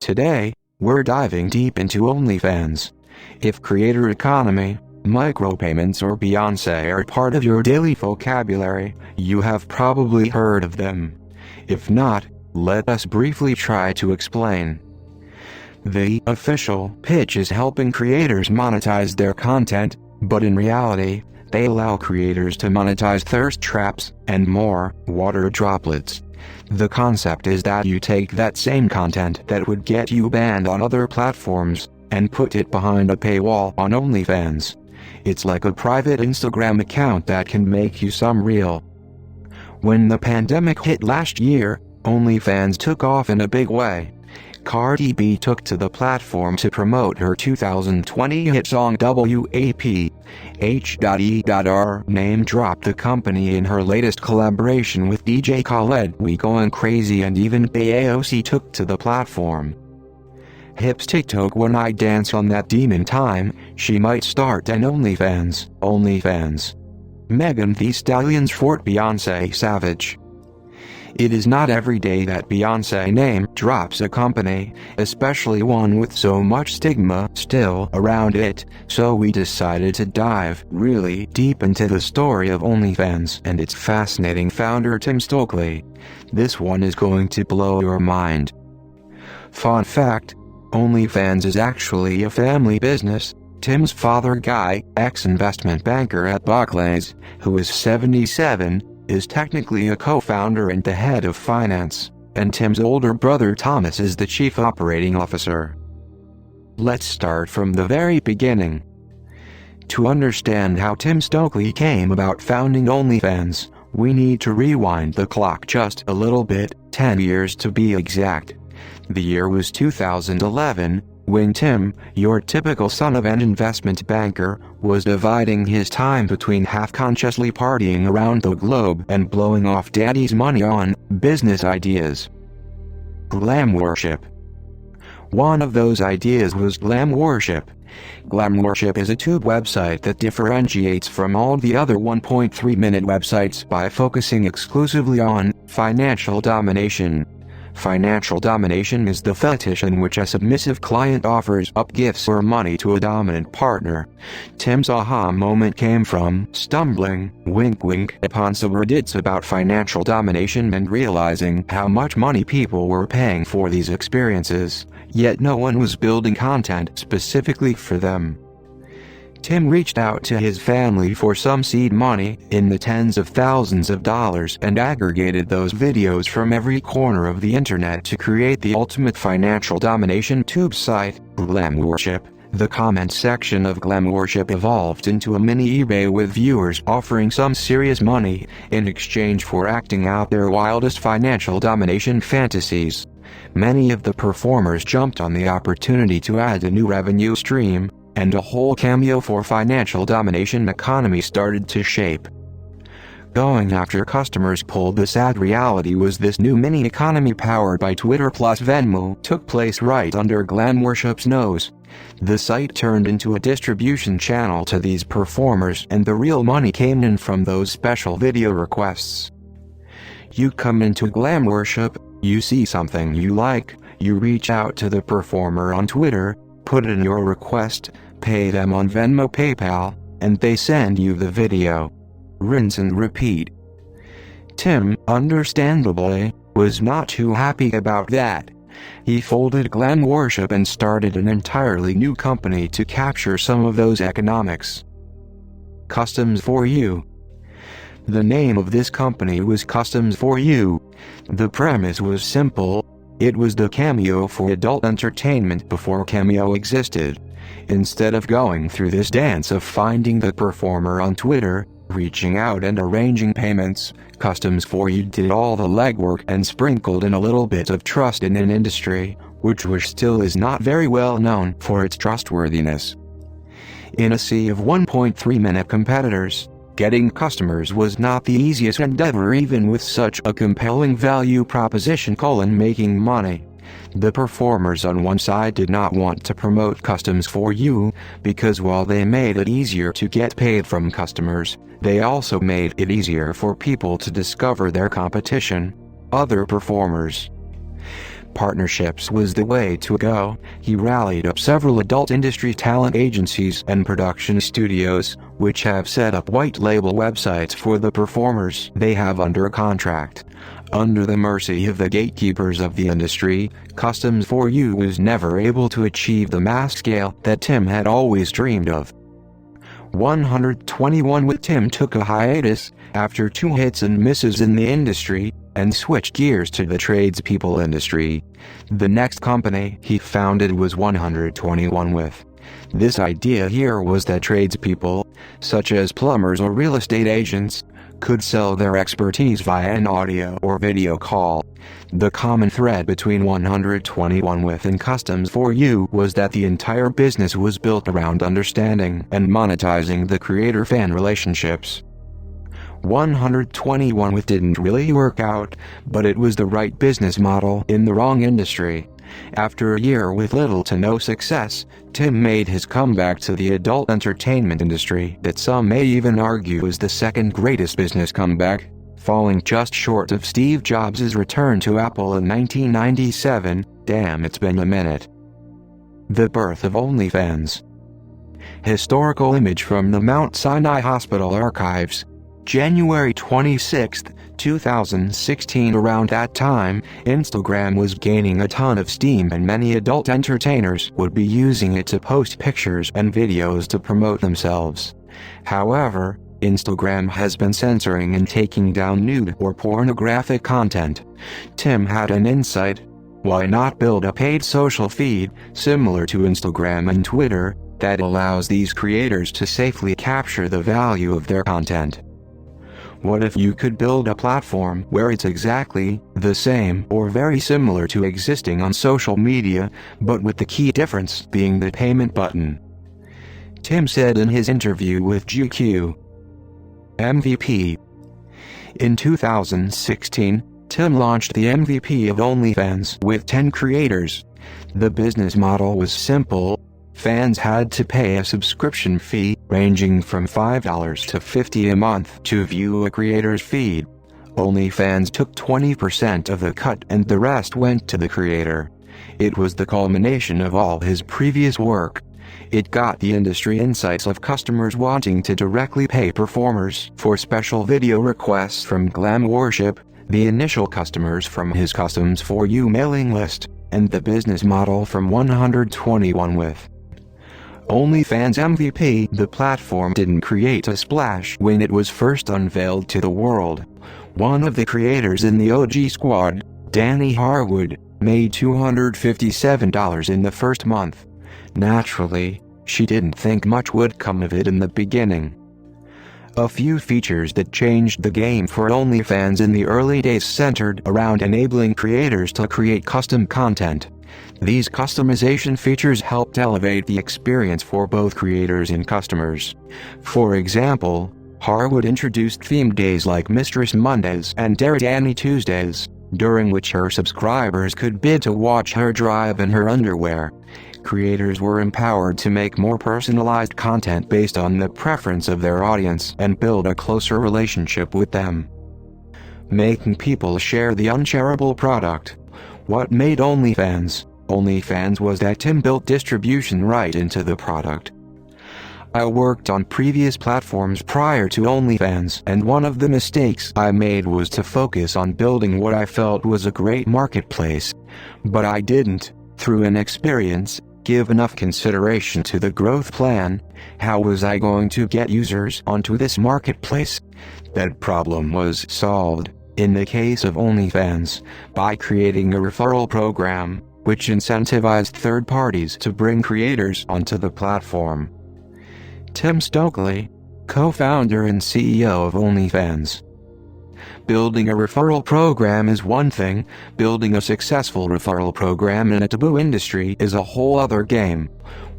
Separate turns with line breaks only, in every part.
Today, we're diving deep into OnlyFans. If creator economy, micropayments or Beyonce are part of your daily vocabulary, you have probably heard of them. If not, let us briefly try to explain. The official pitch is helping creators monetize their content, but in reality, they allow creators to monetize thirst traps and more water droplets. The concept is that you take that same content that would get you banned on other platforms and put it behind a paywall on OnlyFans. It's like a private Instagram account that can make you some real. When the pandemic hit last year, OnlyFans took off in a big way. Cardi B took to the platform to promote her 2020 hit song WAP. H.E.R. name-dropped the company in her latest collaboration with DJ Khaled. We Going Crazy, and even AOC took to the platform. Hips TikTok when I dance on that demon time, she might start an OnlyFans. Megan Thee Stallion's Fort Beyonce Savage. It is not every day that Beyonce name drops a company, especially one with so much stigma still around it, so we decided to dive really deep into the story of OnlyFans and its fascinating founder Tim Stokely. This one is going to blow your mind. Fun fact: OnlyFans is actually a family business. Tim's father, Guy, ex-investment banker at Barclays, who is 77, is technically a co-founder and the head of finance, and Tim's older brother Thomas is the chief operating officer. Let's start from the very beginning. To understand how Tim Stokely came about founding OnlyFans, we need to rewind the clock just a little bit, 10 years to be exact. The year was 2011, when Tim, your typical son of an investment banker, was dividing his time between half-consciously partying around the globe and blowing off daddy's money on business ideas. GlamWorship. One of those ideas was GlamWorship. GlamWorship is a tube website that differentiates from all the other 1.3-minute websites by focusing exclusively on financial domination. Financial domination is the fetish in which a submissive client offers up gifts or money to a dominant partner. Tim's aha moment came from stumbling, wink wink, upon subreddits about financial domination and realizing how much money people were paying for these experiences, yet no one was building content specifically for them. Tim reached out to his family for some seed money, in the tens of thousands of dollars, and aggregated those videos from every corner of the internet to create the ultimate financial domination tube site, GlamWorship. The comment section of GlamWorship evolved into a mini eBay, with viewers offering some serious money in exchange for acting out their wildest financial domination fantasies. Many of the performers jumped on the opportunity to add a new revenue stream, and a whole cameo for financial domination economy started to shape. Going after customers pulled the sad reality was this new mini economy powered by Twitter plus Venmo took place right under GlamWorship's nose. The site turned into a distribution channel to these performers, and the real money came in from those special video requests. You come into GlamWorship, you see something you like, you reach out to the performer on Twitter, put in your request, pay them on Venmo, PayPal, and they send you the video. Rinse and repeat. Tim, understandably, was not too happy about that. He folded GlamWorship and started an entirely new company to capture some of those economics. Customs for You. The name of this company was Customs for You. The premise was simple. It was the Cameo for adult entertainment before Cameo existed. Instead of going through this dance of finding the performer on Twitter, reaching out and arranging payments, Customs for You did all the legwork and sprinkled in a little bit of trust in an industry, which still is not very well known for its trustworthiness. In a sea of 1.3-minute competitors, getting customers was not the easiest endeavor, even with such a compelling value proposition: making money. The performers on one side did not want to promote Customs for You, because while they made it easier to get paid from customers, they also made it easier for people to discover their competition, other performers. Partnerships was the way to go. He rallied up several adult industry talent agencies and production studios, which have set up white label websites for the performers they have under contract. Under the mercy of the gatekeepers of the industry, Customs 4U was never able to achieve the mass scale that Tim had always dreamed of. 121 with Tim took a hiatus after 2 hits and misses in the industry, and switched gears to the tradespeople industry. The next company he founded was 121 with. This idea here was that tradespeople, such as plumbers or real estate agents, could sell their expertise via an audio or video call. The common thread between 121 with and Customs 4U was that the entire business was built around understanding and monetizing the creator-fan relationships. 121 with didn't really work out, but it was the right business model in the wrong industry. After a year with little to no success, Tim made his comeback to the adult entertainment industry that some may even argue is the second greatest business comeback, falling just short of Steve Jobs' return to Apple in 1997. Damn, it's been a minute. The birth of OnlyFans. Historical image from the Mount Sinai Hospital archives. January 26, 2016. Around that time, Instagram was gaining a ton of steam and many adult entertainers would be using it to post pictures and videos to promote themselves. However, Instagram has been censoring and taking down nude or pornographic content. Tim had an insight. Why not build a paid social feed, similar to Instagram and Twitter, that allows these creators to safely capture the value of their content? What if you could build a platform where it's exactly the same or very similar to existing on social media, but with the key difference being the payment button? Tim said in his interview with GQ. MVP. In 2016, Tim launched the MVP of OnlyFans with 10 creators. The business model was simple. Fans had to pay a subscription fee, ranging from $5 to $50 a month, to view a creator's feed. OnlyFans took 20% of the cut and the rest went to the creator. It was the culmination of all his previous work. It got the industry insights of customers wanting to directly pay performers for special video requests from GlamWorship, the initial customers from his Customs 4U mailing list, and the business model from 121 with. OnlyFans MVP. The platform didn't create a splash when it was first unveiled to the world. One of the creators in the OG squad, Danny Harwood, made $257 in the first month. Naturally, she didn't think much would come of it in the beginning. A few features that changed the game for OnlyFans in the early days centered around enabling creators to create custom content. These customization features helped elevate the experience for both creators and customers. For example, Harwood introduced themed days like Mistress Mondays and Dare Danny Tuesdays, during which her subscribers could bid to watch her drive in her underwear. Creators were empowered to make more personalized content based on the preference of their audience and build a closer relationship with them. Making people share the unshareable product. What made OnlyFans was that Tim built distribution right into the product. I worked on previous platforms prior to OnlyFans, and one of the mistakes I made was to focus on building what I felt was a great marketplace. But I didn't, through inexperience, give enough consideration to the growth plan. How was I going to get users onto this marketplace? That problem was solved, in the case of OnlyFans, by creating a referral program, which incentivized third parties to bring creators onto the platform. Tim Stokely, co-founder and CEO of OnlyFans. Building a referral program is one thing, building a successful referral program in a taboo industry is a whole other game.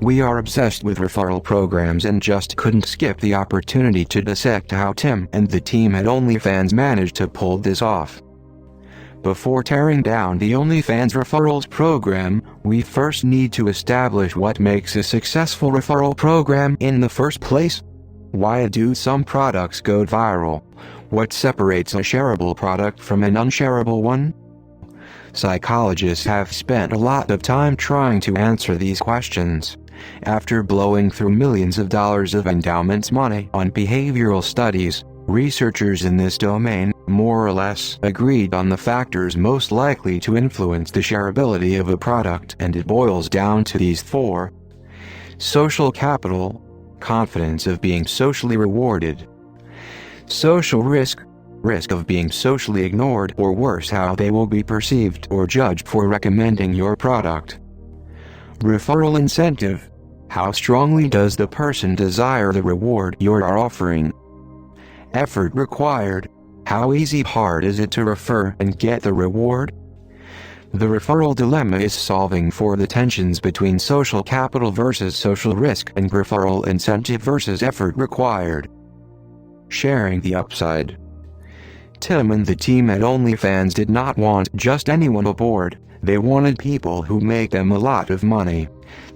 We are obsessed with referral programs and just couldn't skip the opportunity to dissect how Tim and the team at OnlyFans managed to pull this off. Before tearing down the OnlyFans referrals program, we first need to establish what makes a successful referral program in the first place. Why do some products go viral? What separates a shareable product from an unshareable one? Psychologists have spent a lot of time trying to answer these questions. After blowing through millions of dollars of endowments money on behavioral studies, researchers in this domain, more or less, agreed on the factors most likely to influence the shareability of a product, and it boils down to these four. Social capital, confidence of being socially rewarded. Social risk, risk of being socially ignored, or worse, how they will be perceived or judged for recommending your product. Referral incentive, how strongly does the person desire the reward you are offering. Effort required, how easy hard is it to refer and get the reward? The referral dilemma is solving for the tensions between social capital versus social risk and referral incentive versus effort required. Sharing the upside. Tim and the team at OnlyFans did not want just anyone aboard, they wanted people who make them a lot of money.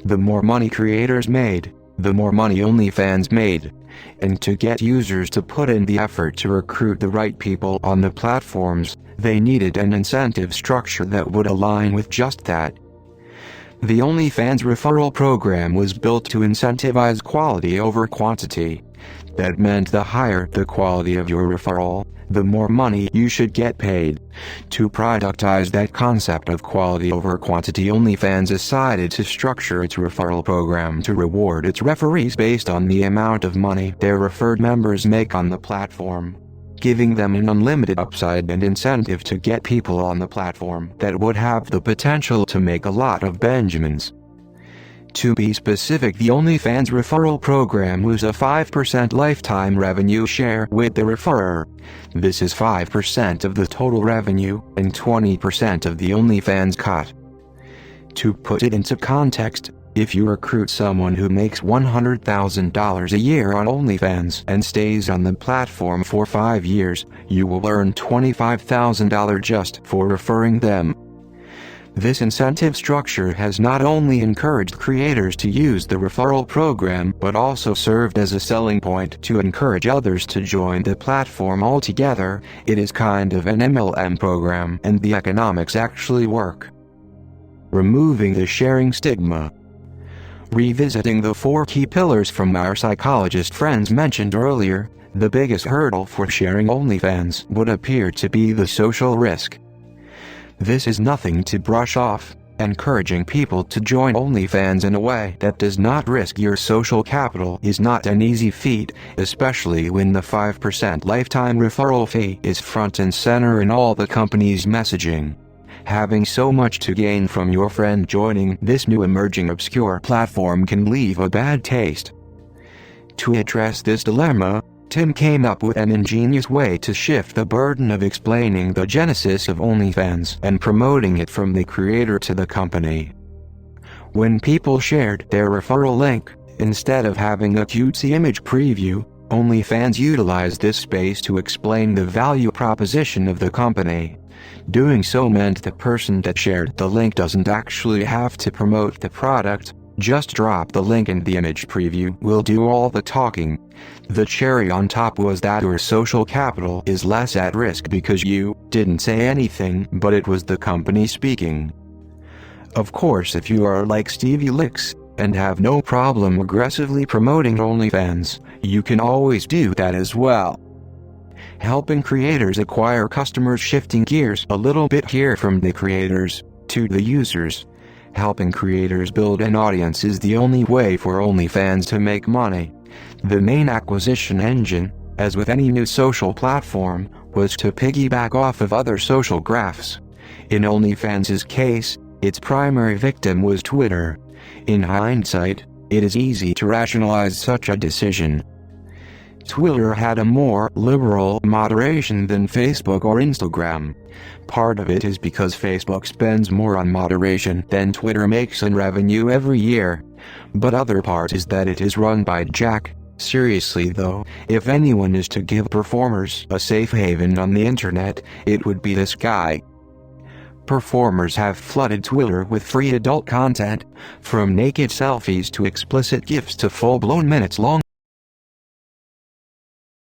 The more money creators made, the more money OnlyFans made. And to get users to put in the effort to recruit the right people on the platforms, they needed an incentive structure that would align with just that. The OnlyFans referral program was built to incentivize quality over quantity. That meant the higher the quality of your referral, the more money you should get paid. To productize that concept of quality over quantity, OnlyFans decided to structure its referral program to reward its referees based on the amount of money their referred members make on the platform, giving them an unlimited upside and incentive to get people on the platform that would have the potential to make a lot of Benjamins. To be specific, the OnlyFans referral program was a 5% lifetime revenue share with the referrer. This is 5% of the total revenue and 20% of the OnlyFans cut. To put it into context, if you recruit someone who makes $100,000 a year on OnlyFans and stays on the platform for 5 years, you will earn $25,000 just for referring them. This incentive structure has not only encouraged creators to use the referral program but also served as a selling point to encourage others to join the platform altogether. It is kind of an MLM program, and the economics actually work. Removing the sharing stigma. Revisiting the 4 key pillars from our psychologist friends mentioned earlier, the biggest hurdle for sharing OnlyFans would appear to be the social risk. This is nothing to brush off. Encouraging people to join OnlyFans in a way that does not risk your social capital is not an easy feat, especially when the 5% lifetime referral fee is front and center in all the company's messaging. Having so much to gain from your friend joining this new emerging obscure platform can leave a bad taste. To address this dilemma, Tim came up with an ingenious way to shift the burden of explaining the genesis of OnlyFans and promoting it from the creator to the company. When people shared their referral link, instead of having a cutesy image preview, OnlyFans utilized this space to explain the value proposition of the company. Doing so meant the person that shared the link doesn't actually have to promote the product. Just drop the link and the image preview will do all the talking. The cherry on top was that your social capital is less at risk because you didn't say anything, but it was the company speaking. Of course, if you are like Stevie Licks and have no problem aggressively promoting OnlyFans, you can always do that as well. Helping creators acquire customers. Shifting gears a little bit here from the creators to the users. Helping creators build an audience is the only way for OnlyFans to make money. The main acquisition engine, as with any new social platform, was to piggyback off of other social graphs. In OnlyFans' case, its primary victim was Twitter. In hindsight, it is easy to rationalize such a decision. Twitter had a more liberal moderation than Facebook or Instagram. Part of it is because Facebook spends more on moderation than Twitter makes in revenue every year. But other part is that it is run by Jack. Seriously though, if anyone is to give performers a safe haven on the internet, it would be this guy. Performers have flooded Twitter with free adult content, from naked selfies to explicit GIFs to full-blown minutes-long